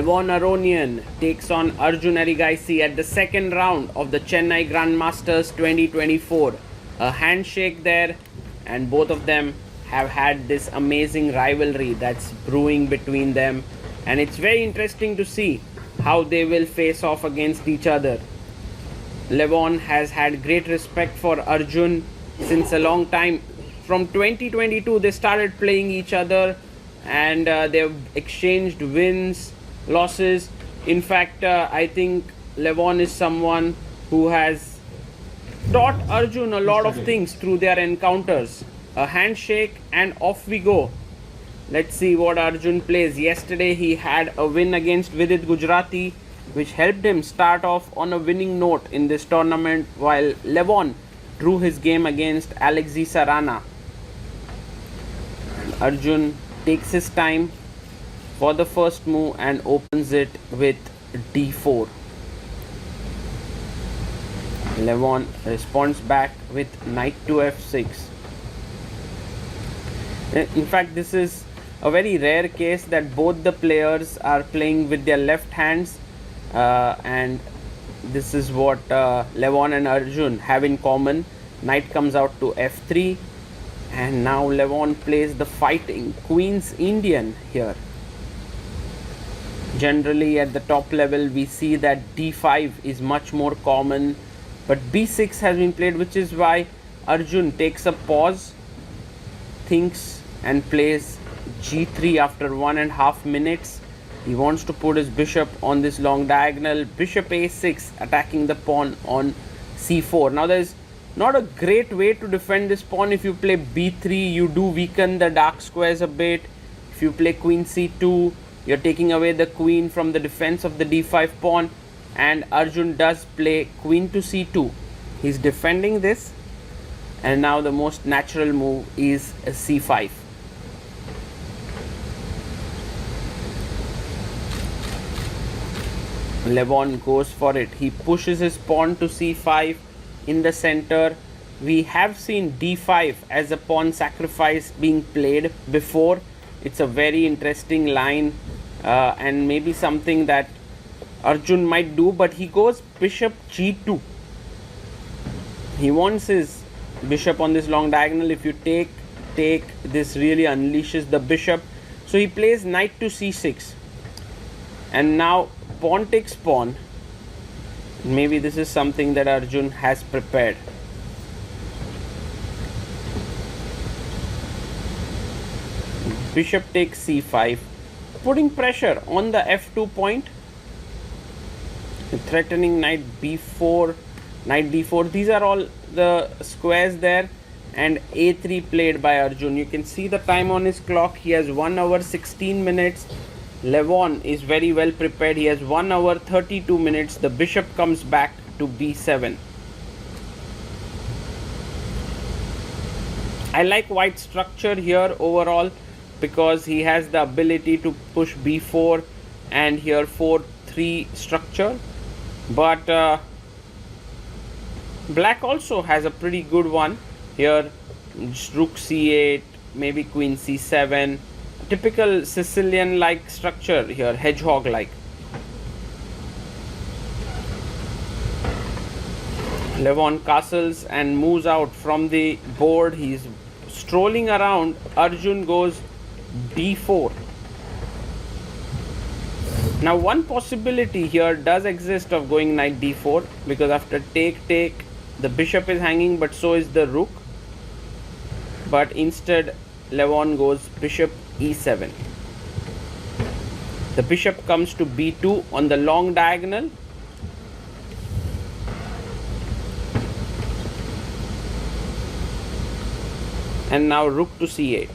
Levon Aronian takes on Arjun Erigaisi at the second round of the Chennai Grandmasters 2024. A handshake there, and both of them have had this amazing rivalry that's brewing between them, and it's very interesting to see how they will face off against each other. Levon has had great respect for Arjun since a long time. From 2022 they started playing each other, and they've exchanged wins, losses. In fact, I think Levon is someone who has taught Arjun a lot of things through their encounters. A handshake and off we go. Let's see what Arjun plays. Yesterday he had a win against Vidit Gujarati, which helped him start off on a winning note in this tournament, while Levon drew his game against Alexei Sarana. Arjun takes his time for the first move and opens it with d4. Levon responds back with knight to f6. In fact, this is a very rare case that both the players are playing with their left hands, and this is what Levon and Arjun have in common. Knight comes out to f3, and now Levon plays the fighting Queen's Indian here. Generally at the top level we see that d5 is much more common, but b6 has been played, which is why Arjun takes a pause, thinks, and plays g3 after 1.5 minutes. He wants to put his bishop on this long diagonal. Bishop a6 attacking the pawn on c4. Now there is not a great way to defend this pawn. If you play b3, you do weaken the dark squares a bit. If you play queen c2, you're taking away the queen from the defense of the d5 pawn, and Arjun does play queen to c2. He's defending this, and now the most natural move is c5. Levon goes for it. He pushes his pawn to c5 in the center. We have seen d5 as a pawn sacrifice being played before. It's a very interesting line, and maybe something that Arjun might do, but he goes bishop g2. He wants his bishop on this long diagonal. If you take, this really unleashes the bishop. So he plays knight to c6, and now pawn takes pawn. Maybe this is something that Arjun has prepared. Bishop takes c5, putting pressure on the f2 point, threatening knight b4, knight d4. These are all the squares there, and a3 played by Arjun. You can see the time on his clock. He has 1 hour 16 minutes. Levon is very well prepared. He has 1 hour 32 minutes. The bishop comes back to b7. I like white's structure here overall, because he has the ability to push b4 and here 4-3 structure, but black also has a pretty good one here. Rook c8, maybe queen c7, typical Sicilian like structure here, hedgehog like. Levon castles and moves out from the board. He's strolling around. Arjun goes d4. Now one possibility here does exist of going knight d4, because after take the bishop is hanging, but so is the rook. But instead Levon goes bishop e7. The bishop comes to b2 on the long diagonal. And now rook to c8.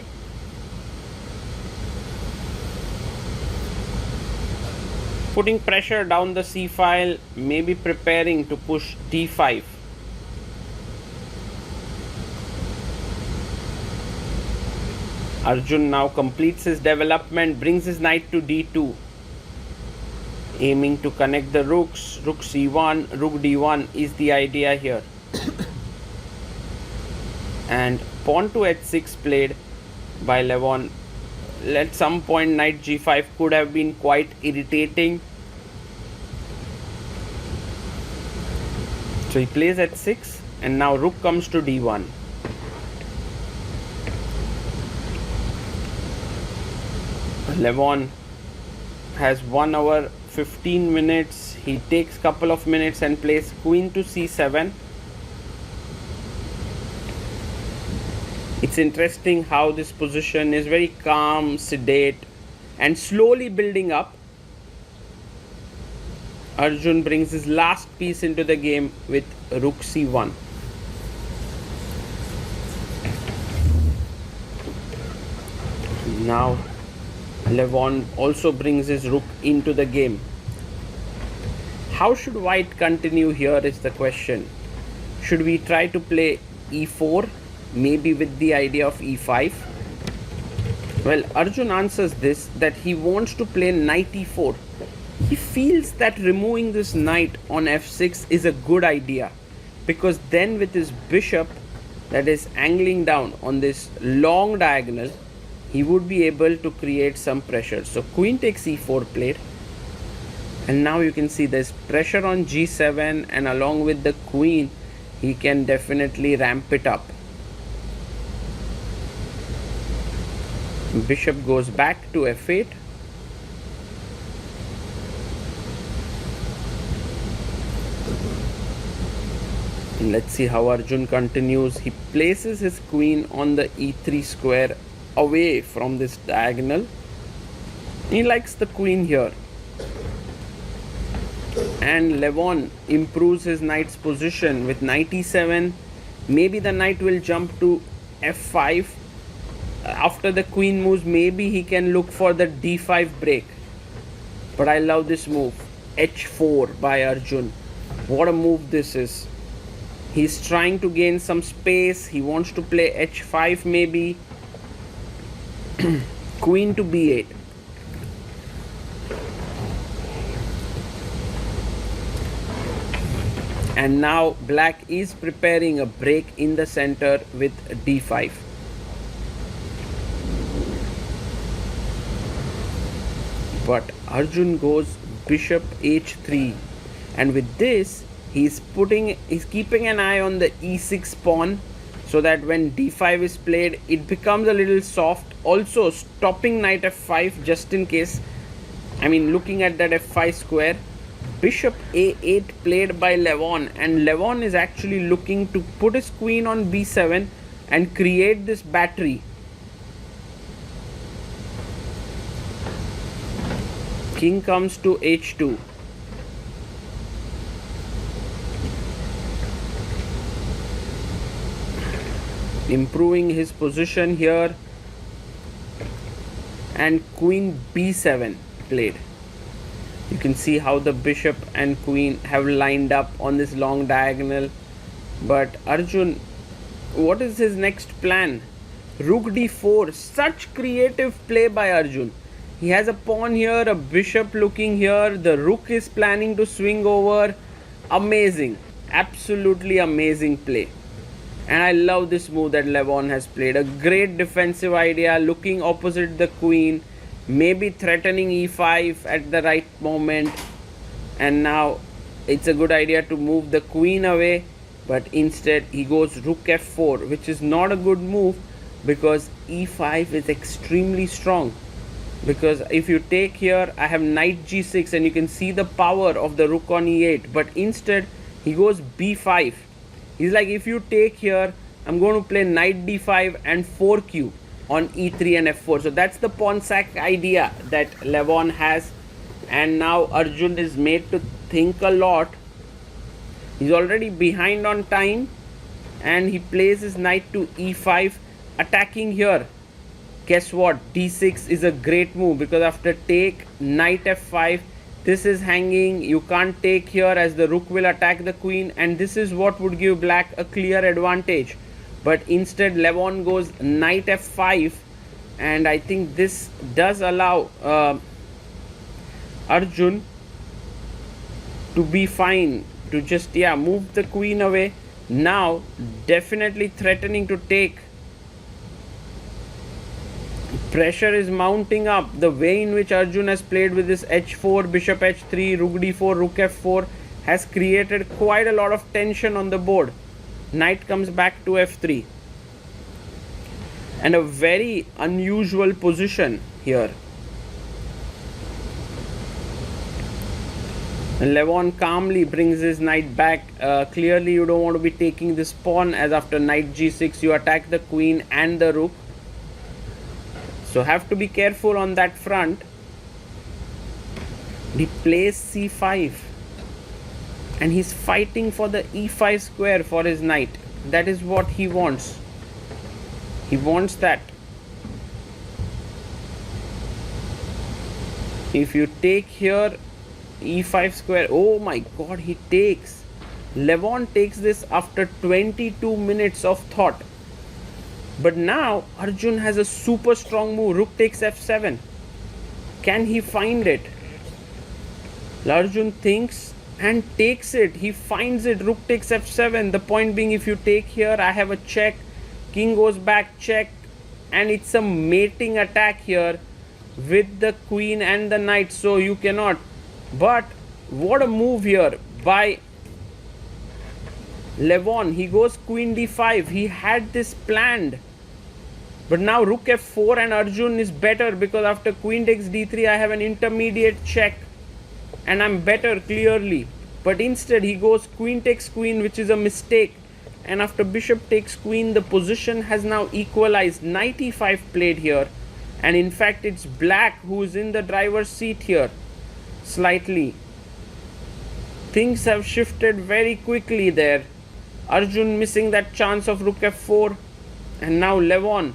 Putting pressure down the c file, maybe preparing to push d5. Arjun now completes his development, brings his knight to d2, aiming to connect the rooks. Rook c1, rook d1 is the idea here. And pawn to h6 played by Levon at some point knight g5 could have been quite irritating. So he plays at 6 and now rook comes to d1. Levon has 1 hour 15 minutes. He takes couple of minutes and plays queen to c7. It's interesting how this position is very calm, sedate and slowly building up. Arjun brings his last piece into the game with rook c1. Now Levon also brings his rook into the game. How should white continue here is the question. Should we try to play e4, maybe with the idea of e5? Well, Arjun answers this that he wants to play knight e4. He feels that removing this knight on f6 is a good idea, because then with his bishop that is angling down on this long diagonal, he would be able to create some pressure. So queen takes e4 played, and now you can see there's pressure on g7, and along with the queen he can definitely ramp it up. Bishop goes back to f8. And let's see how Arjun continues. He places his queen on the e3 square away from this diagonal. He likes the queen here. And Levon improves his knight's position with knight e7. Maybe the knight will jump to f5. After the queen moves, maybe he can look for the d5 break. But I love this move. h4 by Arjun. What a move this is. He's trying to gain some space. He wants to play h5 maybe. Queen to b8. And now black is preparing a break in the center with d5. But Arjun goes bishop h3, and with this he's keeping an eye on the e6 pawn, so that when d5 is played it becomes a little soft. Also stopping knight f5 just in case. I mean, looking at that f5 square. Bishop a8 played by Levon, and Levon is actually looking to put his queen on b7 and create this battery. King comes to h2. Improving his position here, and queen b7 played. You can see how the bishop and queen have lined up on this long diagonal. But Arjun, what is his next plan? Rook d4. Such creative play by Arjun. He has a pawn here, a bishop looking here, the rook is planning to swing over. Amazing, absolutely amazing play. And I love this move that Levon has played. A great defensive idea, looking opposite the queen, maybe threatening e5 at the right moment. And now it's a good idea to move the queen away, but instead he goes rook f4, which is not a good move, because e5 is extremely strong. Because if you take here, I have knight g6, and you can see the power of the rook on e8, but instead he goes b5. He's like, if you take here, I'm going to play knight d5 and 4q on e3 and f4. So that's the pawn sack idea that Levon has, and now Arjun is made to think a lot. He's already behind on time, and he plays his knight to e5, attacking here. Guess what? d6 is a great move, because after take, knight f5, this is hanging. You can't take here as the rook will attack the queen, and this is what would give black a clear advantage. But instead Levon goes knight f5, and I think this does allow Arjun to be fine, to just move the queen away. Now definitely threatening to take Pressure is mounting up. The way in which Arjun has played with this h4, bishop h3, rook d4, rook f4 has created quite a lot of tension on the board. Knight comes back to f3. And a very unusual position here. Levon calmly brings his knight back. Clearly you don't want to be taking this pawn, as after knight g6 you attack the queen and the rook. So have to be careful on that front. He plays c5 and he's fighting for the e5 square for his knight. That is what he wants. He wants that. If you take here e5 square, oh my god, he takes. Levon takes this after 22 minutes of thought. But now Arjun has a super strong move. Rook takes f7. Can he find it? Arjun thinks and takes it. He finds it. Rook takes f7. The point being, if you take here, I have a check. King goes back, check. And it's a mating attack here with the queen and the knight. So you cannot. But what a move here by Levon. He goes queen d5. He had this planned. But now rook f4 and Arjun is better, because after queen takes d3 I have an intermediate check and I'm better clearly. But instead he goes queen takes queen, which is a mistake. And after bishop takes queen, the position has now equalized. Knight e5 played here. And in fact it's black who is in the driver's seat here. Slightly. Things have shifted very quickly there. Arjun missing that chance of rook f4. And now Levon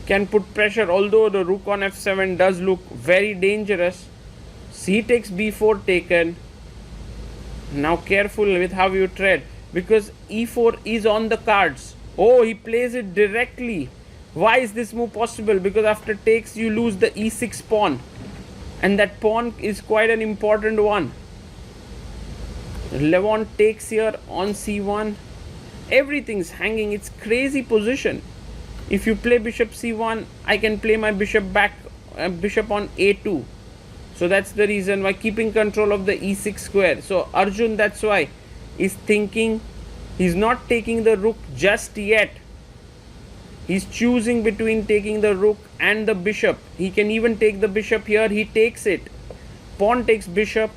can put pressure, although the rook on f7 does look very dangerous. C takes b4 taken. Now careful with how you tread, because e4 is on the cards. Oh, he plays it directly. Why is this move possible? Because after takes you lose the e6 pawn, and that pawn is quite an important one. Levon takes here on c1. Everything's hanging. It's crazy position. If you play bishop c1, I can play my bishop back, bishop on a2. So that's the reason why, keeping control of the e6 square. So Arjun, that's why, is thinking he's not taking the rook just yet. He's choosing between taking the rook and the bishop. He can even take the bishop here. He takes it. Pawn takes bishop,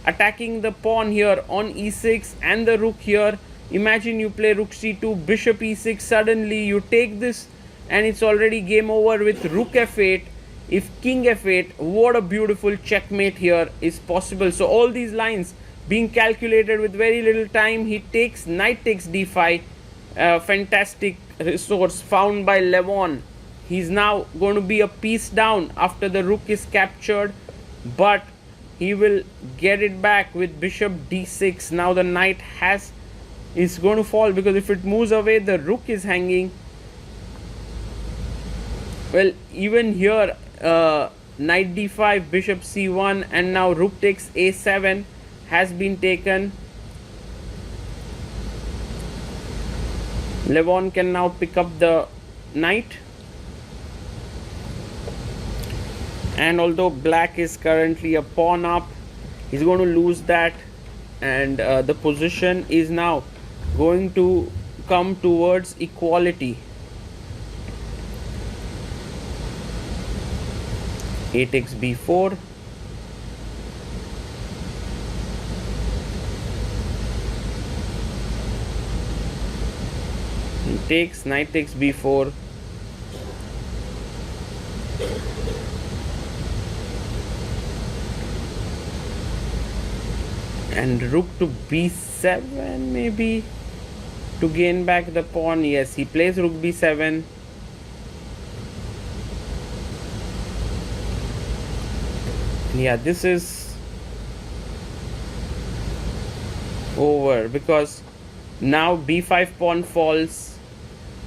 attacking the pawn here on e6 and the rook here. Imagine you play rook c2, bishop e6, suddenly you take this and it's already game over with rook f8. If king f8, what a beautiful checkmate here is possible. So all these lines being calculated with very little time. He takes, knight takes d5. Fantastic resource found by Levon. He's now going to be a piece down after the rook is captured, but he will get it back with bishop d6. Now the knight is going to fall, because if it moves away, the rook is hanging. Well, even here, knight d5, bishop c1, and now rook takes a7 has been taken. Levon can now pick up the knight. And although black is currently a pawn up, he's going to lose that. And the position is now going to come towards equality. A takes b4. He takes, knight takes b4. And rook to b7 maybe to gain back the pawn. Yes, he plays rook b7. Yeah, this is over, because now b5 pawn falls,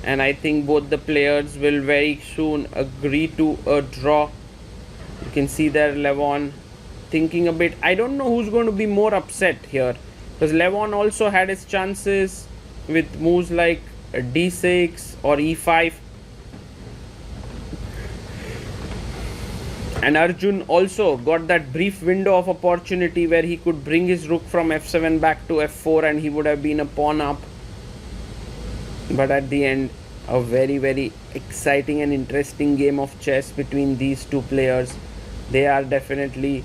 and I think both the players will very soon agree to a draw. You can see there Levon thinking a bit. I don't know who's going to be more upset here, because Levon also had his chances with moves like d6 or e5. And Arjun also got that brief window of opportunity where he could bring his rook from f7 back to f4 and he would have been a pawn up. But at the end, a very, very exciting and interesting game of chess between these two players. They are definitely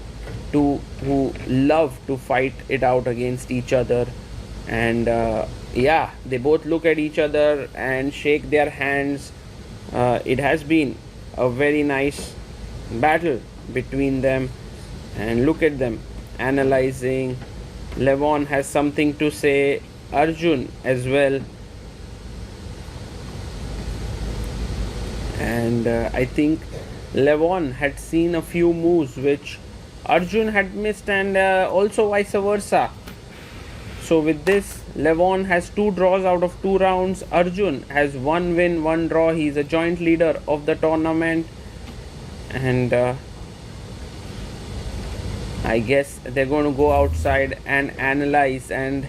two who love to fight it out against each other. And yeah, they both look at each other and shake their hands. It has been a very nice battle between them, and look at them analyzing. Levon has something to say, Arjun as well, and I think Levon had seen a few moves which Arjun had missed, and also vice versa. So with this, Levon has 2 draws out of 2 rounds. Arjun has 1 win, 1 draw. He is a joint leader of the tournament. And I guess they're going to go outside and analyze. And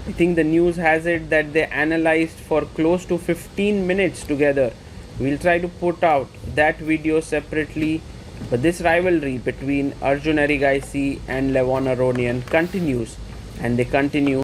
I think the news has it that they analyzed for close to 15 minutes together. We'll try to put out that video separately. But this rivalry between Arjun Erigaisi and Levon Aronian continues. And they continue